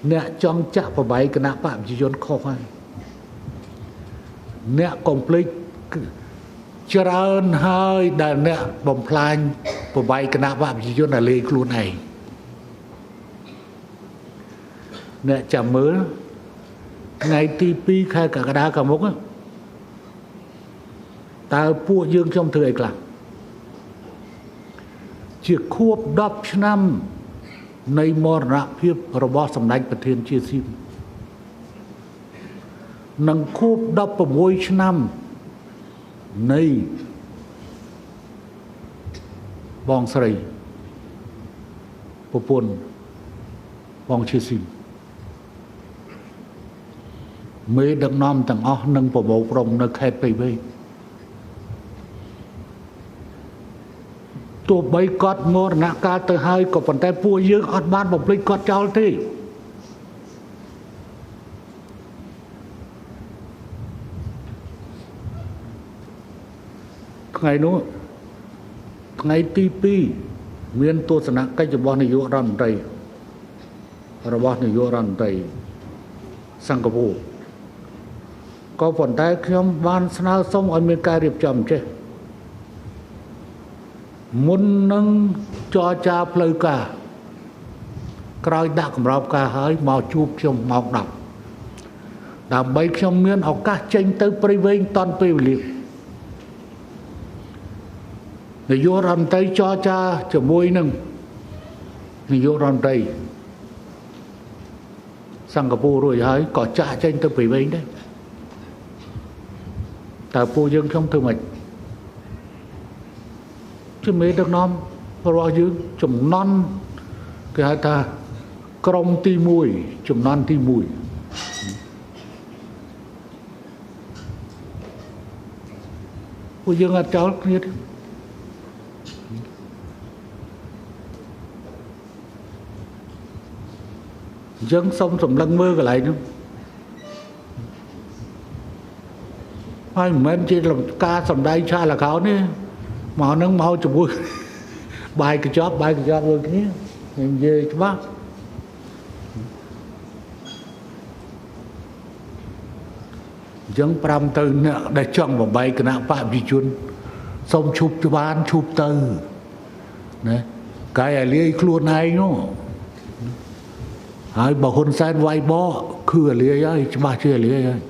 nè trong chạ và bảy cái nạ phạm chỉ chốn khó khăn nè complete cho ra ơn hơi đà nè bồng plan và bảy cái nạ phạm chỉ chốn là lê luôn này nè chả mớ ngày tivi khai cả cái đá cả mốc á ta pua dương trong thời là chỉ khúc đập nămในมรณភាពរបស់សម្ដេចប្រធានជាសៀមនឹងខួប16ឆ្នាំនៃបងស្រីប្រពន្ធបងជាសៀមមេដឹកនាំទាំងអស់នឹងប្រមូលផ្ដុំនៅខេត្តព្រៃវែងទោះបីគាត់មរណកាលទៅហើយក៏ប៉ុន្តែពួកយើងអត់បានបំភ្លេចគាត់ចោលទេថ្ងៃនោះថ្ងៃទី2មានទស្សនកិច្ចរបស់នាយករដ្ឋមន្ត្រីសិង្ហបុរីក៏ប៉ុន្តែខ្ញុំបានស្នើសុំឲ្យមានការរៀបចំចេះមុននឹងចរចាផ្លូវការក្រោយដាក់កម្របការហើយមកជួបខ្ញុំម៉ោង10ដើម្បីខ្ញុំមានឱកាសចេញទៅព្រៃវែងតាន់ពេលវេលានាយករដ្ឋមន្ត្រីចរចាជាមួយនឹងនាយករដ្ឋមន្ត្រីសិង្ហបុរីរួចហើយក៏ចាក់ចេញទៅព្រៃវែងដែរតើពួកយើងខ្ញុំធ្វើម៉េចជាមេដឹកនាំរបស់យើងចំណន់គេហៅថាក្រុមទី1ចំណន់ទី1ពួកយើងអត់ចោលគ្នាទេយើងសុំសម្លឹងមើលកន្លែងនោះហើយមិនមែនជាការសម្ដែងឆាលកោនេះមកនឹងមកជាមួយបាយកញ្ចប់មួយគ្នានិយាយច្បាស់យើង5ទៅអ្នកដែលចង់បំបីគណៈបព្វជិជនសូមឈប់ច្បានឈប់ទៅណាកាយឲ្យលាយខ្លួនឯងនោះហើយបើហ៊ុនសែនវាយបកគឺលាយហើយច្បាស់ជាលាយហើយ